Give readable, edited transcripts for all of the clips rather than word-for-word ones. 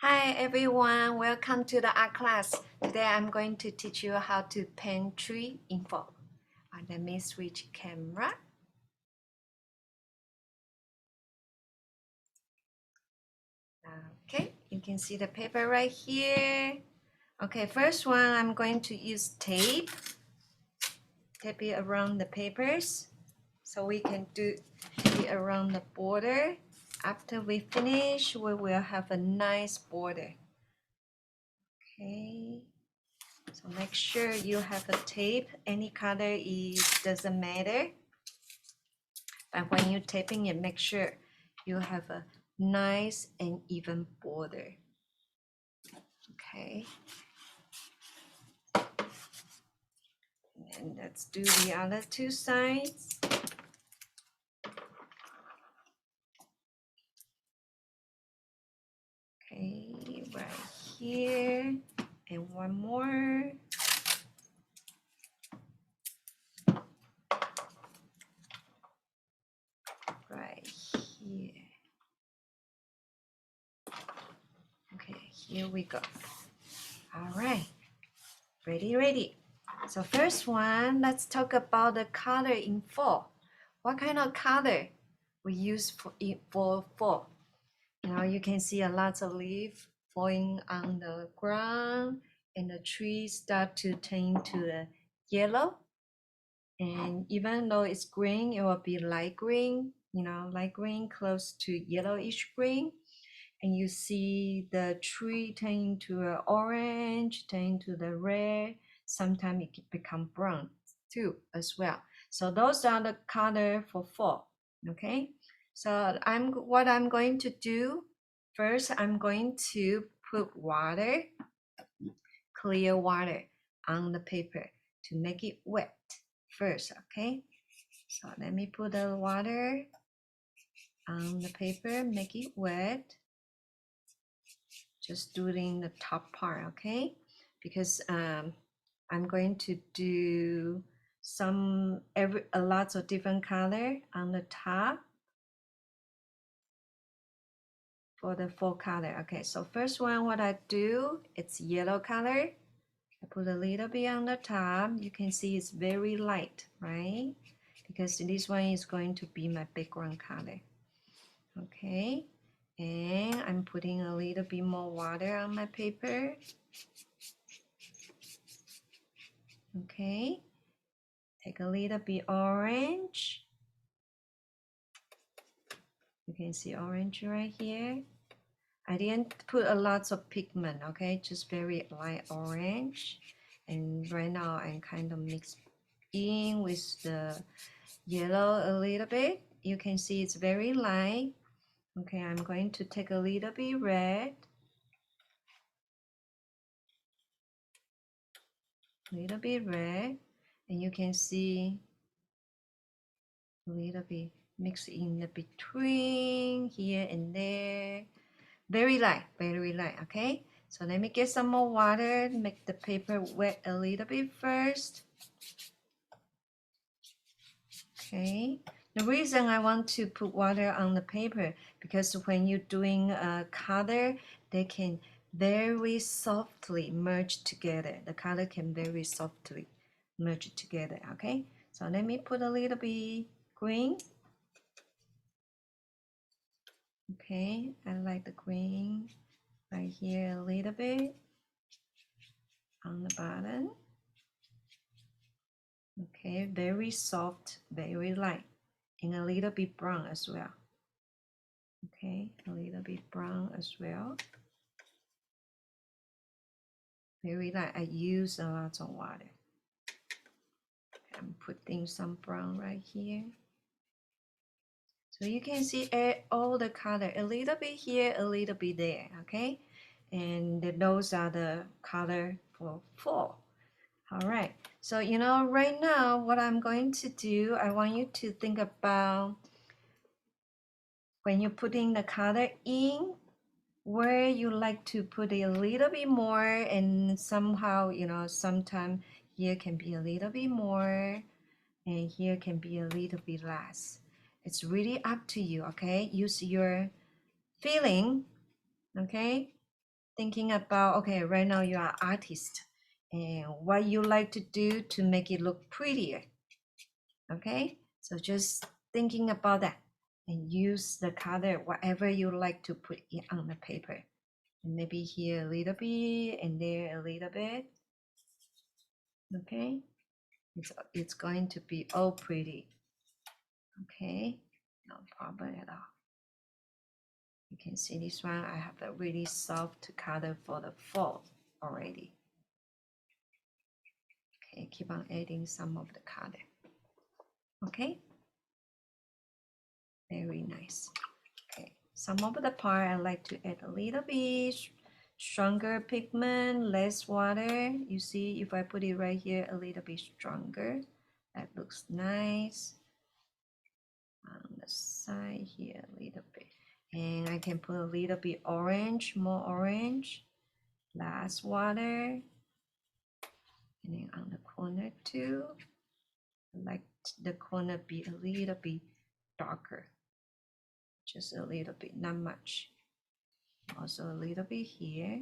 Hi everyone, welcome to the art class. Today I'm going to teach you how to paint tree in fall. Let me switch camera. Okay, you can see the paper right here. Okay, first one I'm going to use tape. Tape it around the papers so we can do it around the border. After we finish, we will have a nice border. Okay. So make sure you have a tape. Any color doesn't matter. But when you're taping it, make sure you have a nice and even border. Okay. And let's do the other two sides. Okay, right here. And one more. Right here. Okay, here we go. All right. Ready. So first one, let's talk about the color in fall. What kind of color we use for fall? Now you can see a lot of leaves falling on the ground and the trees start to turn to the yellow. And even though it's green, it will be light green, light green close to yellowish green. And you see the tree turn to an orange, turn to the red. Sometimes it can become brown too as well. So those are the color for fall. Okay. So what I'm going to do first. I'm going to put water, clear water, on the paper to make it wet first. Okay. So let me put the water on the paper, make it wet. Just doing the top part, okay? Because I'm going to do a lot of different color on the top for the full color. Okay, so first one, what I do, it's yellow color. I put a little bit on the top. You can see it's very light, right? Because this one is going to be my background color. Okay, and I'm putting a little bit more water on my paper. Okay, take a little bit orange. You can see orange right here. I didn't put a lot of pigment, okay, just very light orange. And right now I'm kind of mix in with the yellow a little bit. You can see it's very light. Okay, I'm going to take a little bit red. Little bit red. And you can see a little bit mix in the between here and there. Very light, okay? So let me get some more water, make the paper wet a little bit first. Okay, the reason I want to put water on the paper, because when you're doing a color, they can very softly merge together. The color can very softly merge together, okay? So let me put a little bit green. Okay, I like the green right here a little bit on the bottom. Okay, very soft, very light, and a little bit brown as well. Okay, a little bit brown as well. Very light. I use a lot of water. I'm putting some brown right here. So you can see all the color, a little bit here, a little bit there, okay? And those are the color for fall. All right, so right now what I'm going to do, I want you to think about when you're putting the color in, where you like to put a little bit more, and somehow, sometimes here can be a little bit more and here can be a little bit less. It's really up to you, okay? Use your feeling, okay? thinking about, okay, right now you are artist and what you like to do to make it look prettier. Okay, so just thinking about that and use the color, whatever you like to put it on the paper. And maybe here a little bit and there a little bit. Okay, it's going to be all pretty. Okay, no problem at all. You can see this one, I have a really soft color for the fall already. Okay, keep on adding some of the color. Okay, very nice. Okay, some of the part I like to add a little bit stronger pigment, less water. You see, if I put it right here a little bit stronger, that looks nice. On the side here a little bit, and I can put a little bit orange, more orange, less water, and then on the corner too, I like the corner be a little bit darker, just a little bit, not much. Also a little bit here,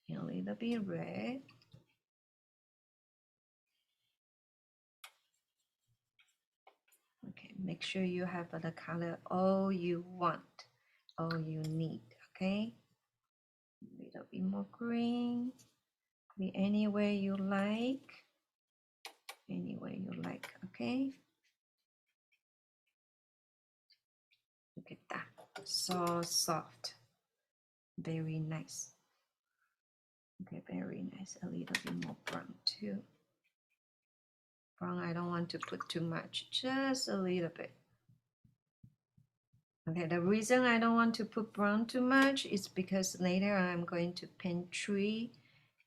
and a little bit red. Okay, make sure you have the color all you want, all you need. Okay, a little bit more green, be anywhere you like, anywhere you like. Okay, look at that, so soft, very nice. Okay, very nice. A little bit more brown too. Brown, I don't want to put too much, just a little bit. Okay, the reason I don't want to put brown too much is because later I'm going to paint tree,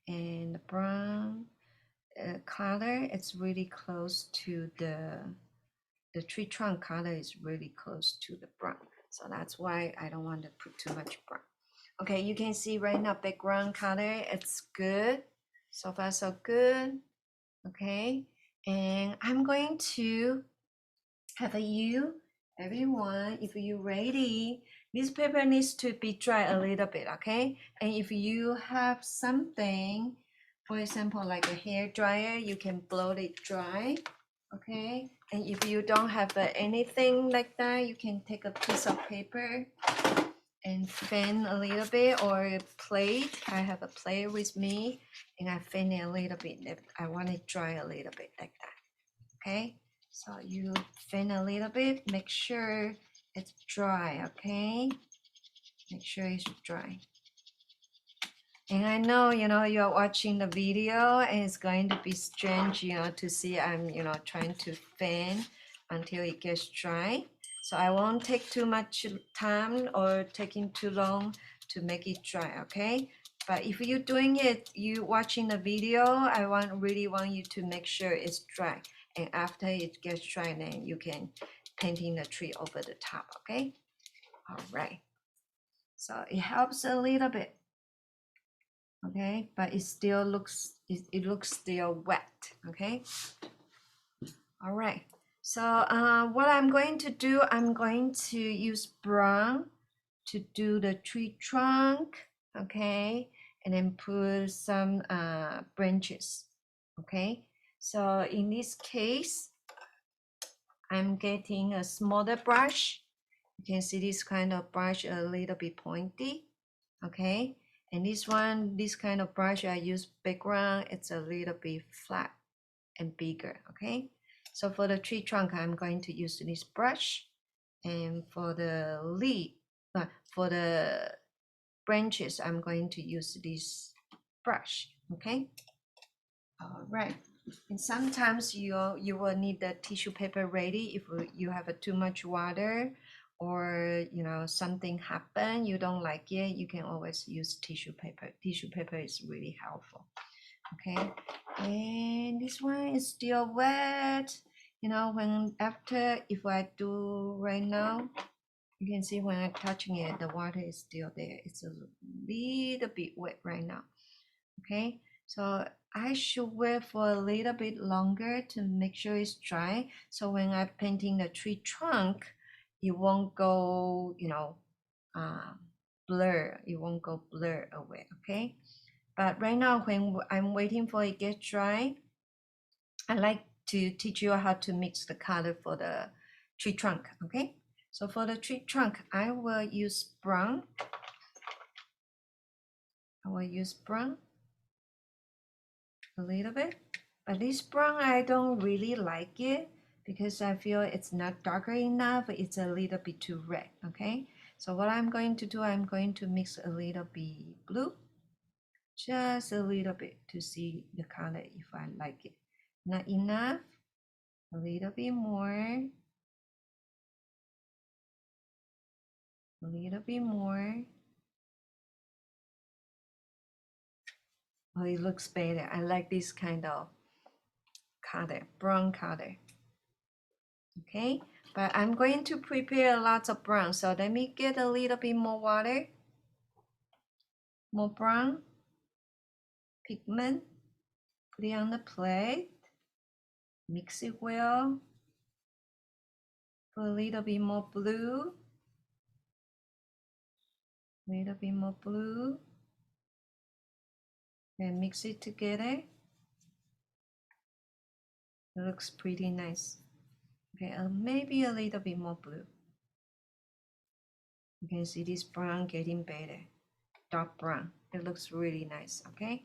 and the brown color, it's really close to the tree trunk color is really close to the brown. So that's why I don't want to put too much brown. Okay, you can see right now background color, it's good. So far so good. Okay, and I'm going to have everyone, if you ready, this paper needs to be dry a little bit, okay? And if you have something, for example, like a hair dryer, you can blow it dry, okay? And if you don't have anything like that, you can take a piece of paper and fan a little bit, or a plate. I have a plate with me, and I fan it a little bit. I want it dry a little bit like that, okay? So you fan a little bit, make sure it's dry, okay? Make sure it's dry. And I know, you're watching the video and it's going to be strange, to see I'm, trying to fan until it gets dry. So I won't take too much time or taking too long to make it dry, okay? But if you're doing it, you watching the video, I really want you to make sure it's dry. And after it gets dry, then you can painting the tree over the top, okay? All right. So it helps a little bit. Okay, but it still looks still wet. Okay, all right. So what I'm going to do, I'm going to use brown to do the tree trunk. Okay, and then put some branches. Okay, so in this case, I'm getting a smaller brush. You can see this kind of brush a little bit pointy. Okay, and this kind of brush I use background, it's a little bit flat and bigger. Okay, so for the tree trunk, I'm going to use this brush, and for the leaf, for the branches, I'm going to use this brush. Okay, all right. And sometimes you will need the tissue paper ready if you have too much water, or something happen, you don't like it, you can always use tissue paper. Tissue paper is really helpful. Okay, and this one is still wet. When after, if I do right now, you can see when I'm touching it, the water is still there. It's a little bit wet right now. Okay, so I should wait for a little bit longer to make sure it's dry. So when I'm painting the tree trunk, it won't go, blur. It won't go blur away, okay? But right now, when I'm waiting for it get dry, I like to teach you how to mix the color for the tree trunk, okay? So for the tree trunk, I will use brown. I will use brown a little bit. But this brown, I don't really like it because I feel it's not darker enough. It's a little bit too red, okay? So what I'm going to do, I'm going to mix a little bit blue, just a little bit to see the color if I like it. Not enough, a little bit more, a little bit more. Oh, it looks better. I like this kind of color, brown color. Okay, but I'm going to prepare lots of brown. So let me get a little bit more water, more brown pigment, put it on the plate, mix it well, put a little bit more blue, little bit more blue, and mix it together. It looks pretty nice. Okay, maybe a little bit more blue. You can see this brown getting better, dark brown. It looks really nice, okay?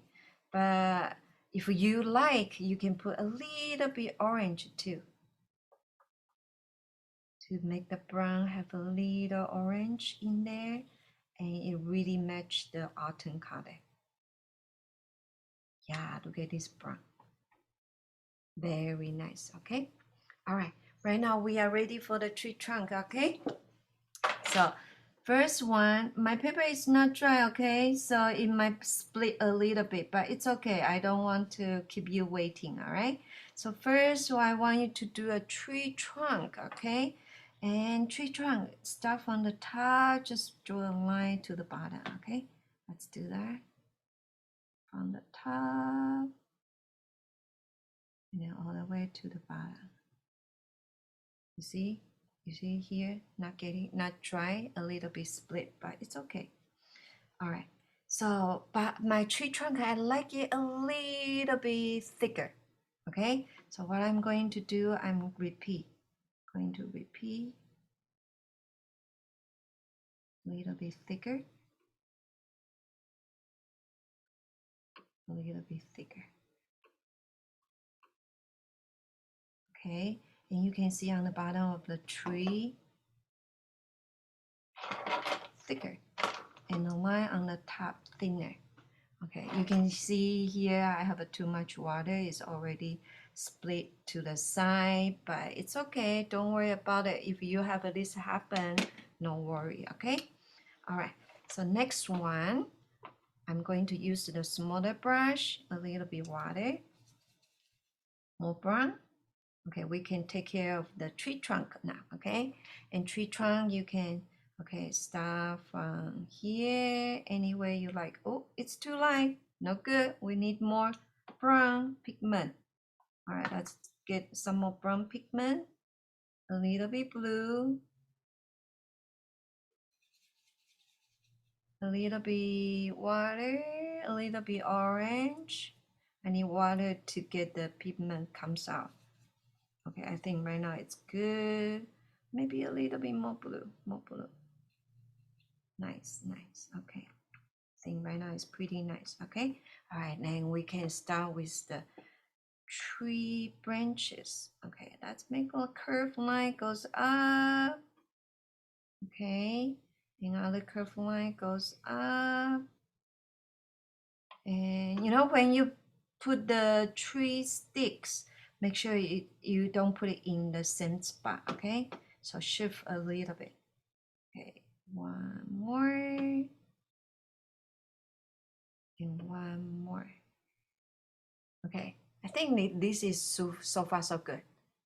But if you like, you can put a little bit orange too, to make the brown have a little orange in there, and it really match the autumn color. Yeah, look at this brown. Very nice, okay? All right, right now we are ready for the tree trunk, okay? So first one, my paper is not dry, okay? So it might split a little bit, but it's okay. I don't want to keep you waiting, all right? So first, I want you to do a tree trunk, okay? And tree trunk, start from the top, just draw a line to the bottom, okay? Let's do that. From the top, and then all the way to the bottom. You see? You see here, not dry, a little bit split, but it's okay. All right. So, but my tree trunk, I like it a little bit thicker. Okay. So what I'm going to do, I'm going to repeat a little bit thicker, a little bit thicker. Okay. And you can see on the bottom of the tree, thicker, and the line on the top thinner. Okay, you can see here I have too much water. It's already split to the side, but it's okay. Don't worry about it. If you have this happen, no worry, okay? All right, so next one, I'm going to use the smaller brush, a little bit water, more brown. Okay, we can take care of the tree trunk now, okay? And tree trunk, you can, okay, start from here, any way you like. Oh, it's too light, no good. We need more brown pigment. All right, let's get some more brown pigment, a little bit blue, a little bit water, a little bit orange. I need water to get the pigment comes out. Okay, I think right now it's good. Maybe a little bit more blue, more blue. Nice, nice. Okay. I think right now it's pretty nice. Okay. All right, then we can start with the tree branches. Okay, let's make a curved line goes up. Okay, another curved line goes up. And you know, when you put the tree sticks, make sure you don't put it in the same spot, okay? So shift a little bit. Okay, one more and one more. Okay, I think this is so far so good.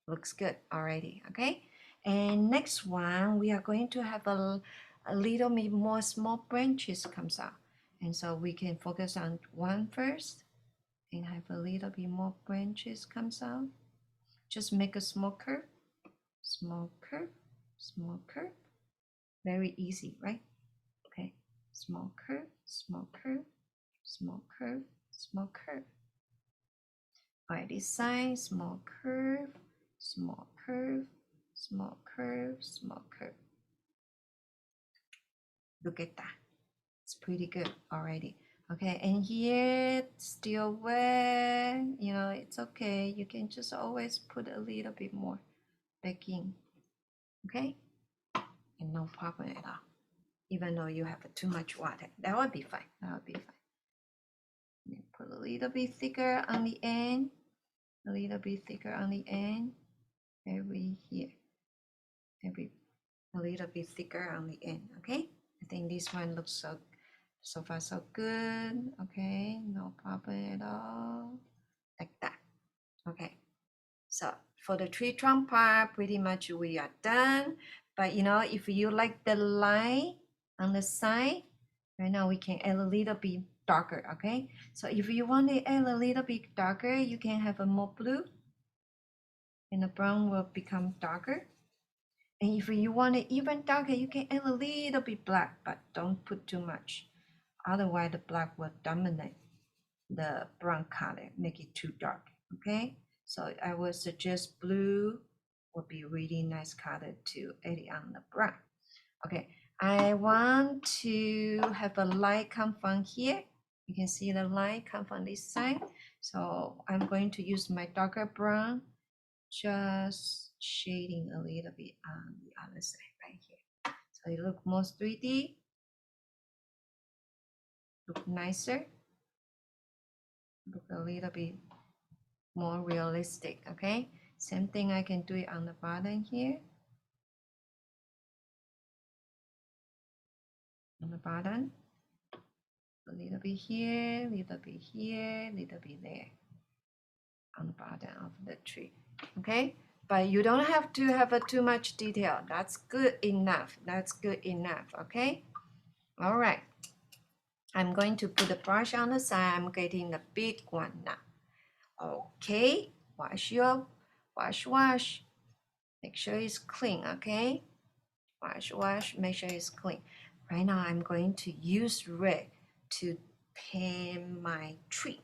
Looks good already, okay? And next one, we are going to have a little bit more small branches comes out. And so we can focus on one first and have a little bit more branches comes out. Just make a small curve, small curve, small curve. Very easy, right? small curve, small curve, small curve, small curve. By this side, small curve, small curve, small curve, small curve. Look at that. It's pretty good already. Okay, and here still wet. You know, it's okay. You can just always put a little bit more back in. Okay, and no problem at all. Even though you have too much water, that would be fine. That would be fine. And put a little bit thicker on the end. A little bit thicker on the end. Every here. Every a little bit thicker on the end. Okay. I think this one looks so far so good. Okay, no problem at all. Like that. Okay. So for the tree trunk part, pretty much we are done. But you know, if you like the line on the side, right now we can add a little bit darker. Okay. So if you want to add a little bit darker, you can have a more blue, and the brown will become darker. And if you want it even darker, you can add a little bit black, but don't put too much. Otherwise, the black will dominate the brown color, make it too dark. Okay, so I would suggest blue would be really nice color to add it on the brown. Okay, I want to have a light come from here. You can see the light come from this side. So I'm going to use my darker brown, just shading a little bit on the other side right here. So it look more 3D, look nicer, look a little bit more realistic. Okay, same thing, I can do it on the bottom here, on the bottom, a little bit here, little bit here, little bit there, on the bottom of the tree. Okay, but you don't have to have too much detail. That's good enough. That's good enough. Okay, all right, I'm going to put the brush on the side. I'm getting the big one now. Okay, wash. Make sure it's clean. Okay, wash, make sure it's clean. Right now I'm going to use red to paint my tree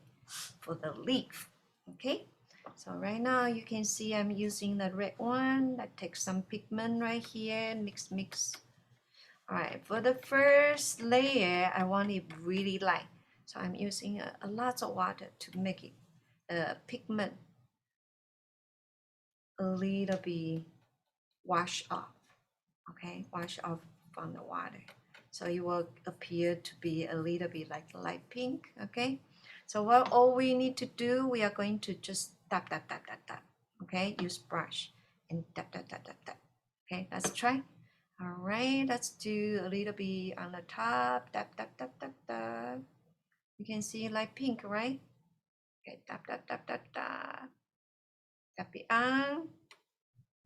for the leaf. Okay, so right now you can see I'm using the red one. That takes some pigment right here, mix. All right, for the first layer, I want it really light. So I'm using a lot of water to make it pigment a little bit wash off. Okay, wash off from the water. So it will appear to be a little bit like light pink. Okay, so what all we need to do, we are going to just tap. Okay, use brush and tap. Okay, let's try. All right, let's do a little bit on the top. Tap. You can see light pink, right? Okay, tap. Tap it on.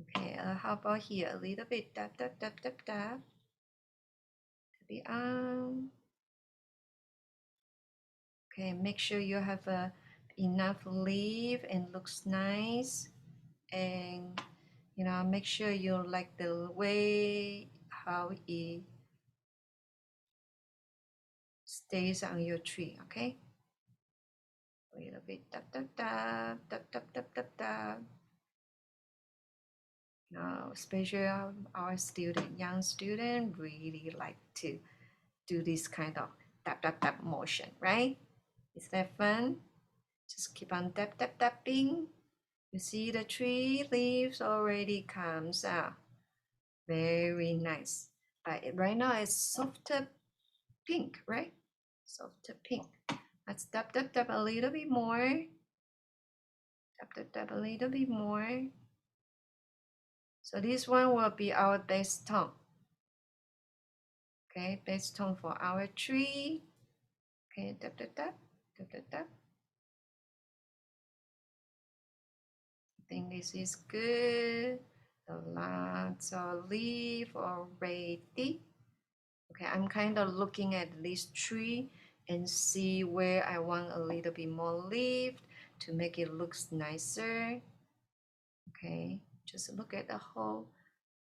Okay, how about here? A little bit. Tap. Tap it on. Okay, make sure you have enough leaf and looks nice. And you know, make sure you like the way how it stays on your tree. Okay, a little bit. Tap. Now, especially our student, young student, really like to do this kind of tap motion, right? Is that fun? Just keep on tapping. You see the tree leaves already comes out. Very nice. But right now it's softer pink, right? Softer pink. Let's tap a little bit more. Tap a little bit more. So this one will be our base tone. Okay, base tone for our tree. Okay, tap. I think this is good. Lots of leaf already. Okay, I'm kind of looking at this tree and see where I want a little bit more leaf to make it looks nicer. Okay, just look at the whole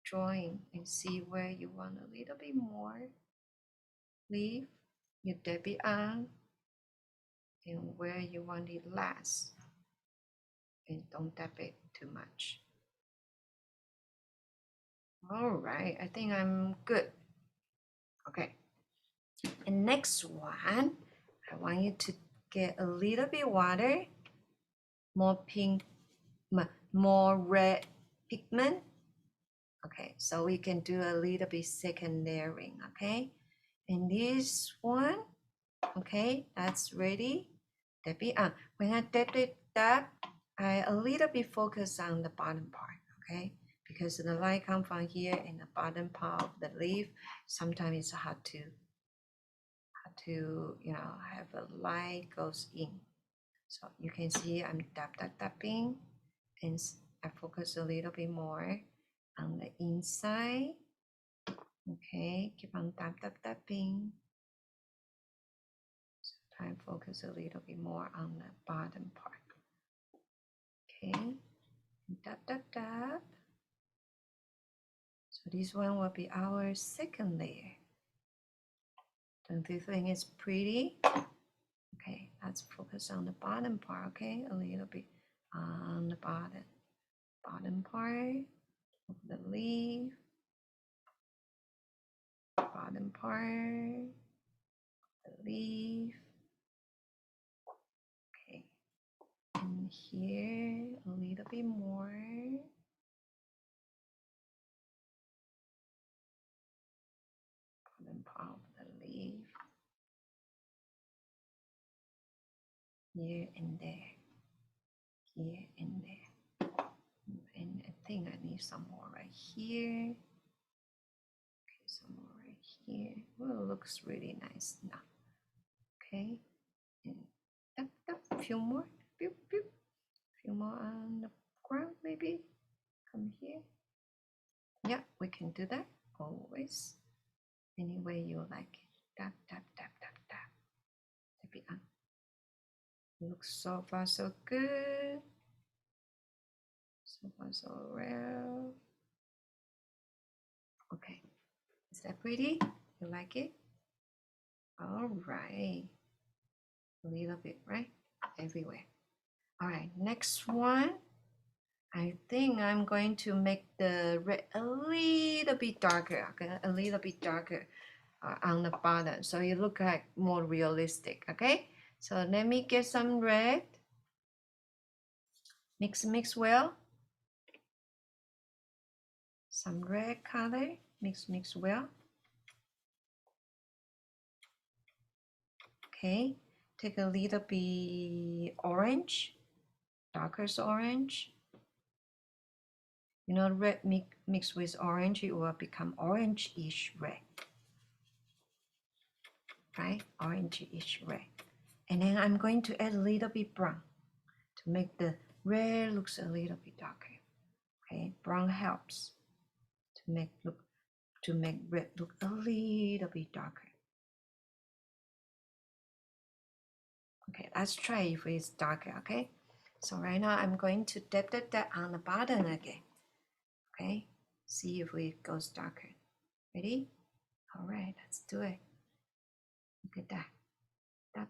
drawing and see where you want a little bit more. leaf, you dab it on, and where you want it last, and don't dab it too much. All right, I think I'm good. Okay, and next one, I want you to get a little bit water, more pink, more red pigment. Okay, so we can do a little bit second layering. Okay, and this one, okay, that's ready. Dab it on. When I dab, I a little bit focus on the bottom part. Okay, because the light come from here and the bottom part of the leaf. Sometimes it's hard to have a light goes in. So you can see I'm tapping, and I focus a little bit more on the inside. Okay, keep on tapping. So try and focus a little bit more on the bottom part. Okay, tap. So this one will be our second layer. Don't you think it's pretty? Okay, let's focus on the bottom part. Okay, a little bit on the bottom part of the leaf, bottom part of the leaf. Okay, and here a little bit more. Bottom part of the leaf. Here and there. Here and there. And I think I need some more right here. Okay, some more right here. Well, it looks really nice now. Okay, and tap, a few more. Pew, pew. A few more on the ground, maybe. Come here. Yeah, we can do that always. Any way you like it. Tap. Tap it on. Looks so far so good. So far so well. Okay, is that pretty? You like it? All right, a little bit, right? Everywhere. All right, next one. I think I'm going to make the red a little bit darker, okay? A little bit darker on the bottom, so it look like more realistic, okay? So let me get some red. Mix well. Some red color. Mix well. Okay, take a little bit orange, darkest orange. You know, red mixed with orange, it will become orange-ish red, right? Orange-ish red. And then I'm going to add a little bit brown to make the red looks a little bit darker. Okay, brown helps to make red look a little bit darker. Okay, let's try if it's darker. Okay, so right now I'm going to dab that on the bottom again. Okay, see if it goes darker. Ready? All right, let's do it. Look at that. Tap.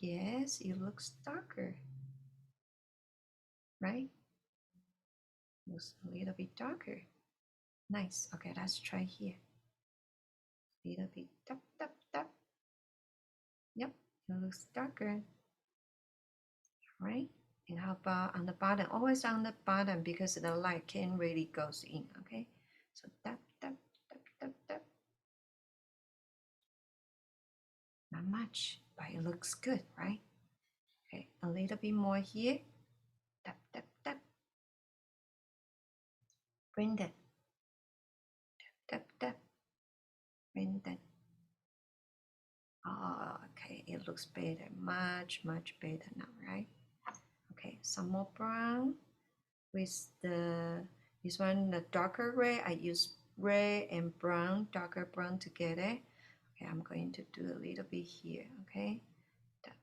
Yes, it looks darker. Right? Looks a little bit darker. Nice. Okay, let's try here. A little bit. Tap. Yep, it looks darker. Right? And how about on the bottom? Always on the bottom because the light can't really goes in. Okay, so tap. Not much, but it looks good, right? Okay, a little bit more here. Tap. Bring that. Tap. Bring that. Oh, okay, it looks better, much better now, right? Okay, some more brown with this one, the darker red. I use red and brown, darker brown together. Okay, I'm going to do a little bit here. Okay, tap.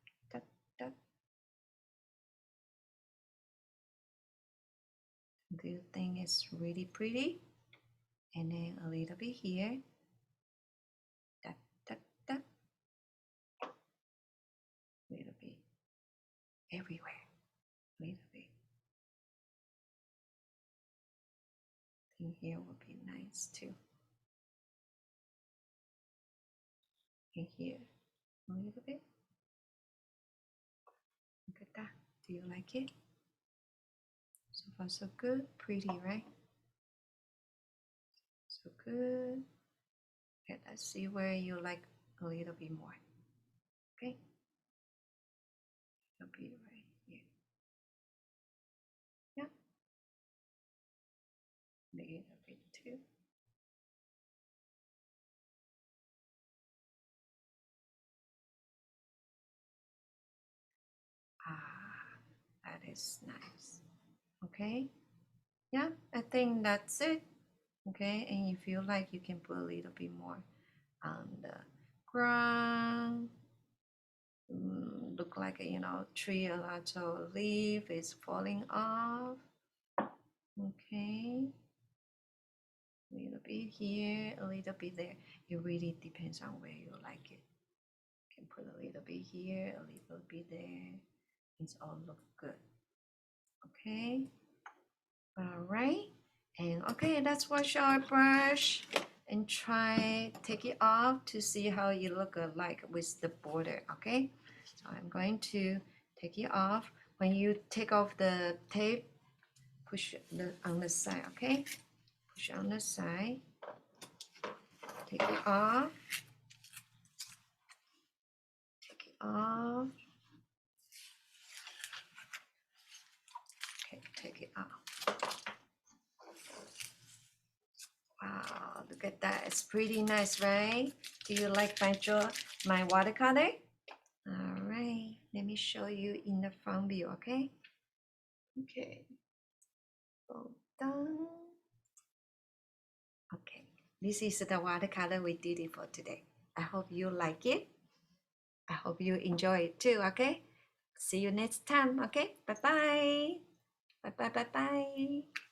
Do you think it's really pretty? And then a little bit here. Tap. here would be nice too. And here a little bit. Look at that. Do you like it? So far so good. Pretty, right? So good. Okay, let's see where you like a little bit more. Okay. It'll be right here. Yeah. A little bit too. Ah, that is nice. Okay. Yeah, I think that's it. Okay, and if you like, you can put a little bit more on the ground. Look like tree, a lot of leaf is falling off. Okay, a little bit here, a little bit there. It really depends on where you like it. You can put a little bit here, a little bit there. It's all look good. Okay. All right. And okay, let's wash our brush and try take it off to see how you look like with the border. Okay. So I'm going to take it off. When you take off the tape, push it on the side. Okay. Push on the side. Take it off. Take it off. Okay, take it off. Wow, look at that. It's pretty nice, right? Do you like my watercolor? All right, let me show you in the front view, okay? Okay, well done. Okay, this is the watercolor we did it for today. I hope you like it. I hope you enjoy it too, okay? See you next time, okay? Bye-bye. Bye-bye, bye-bye.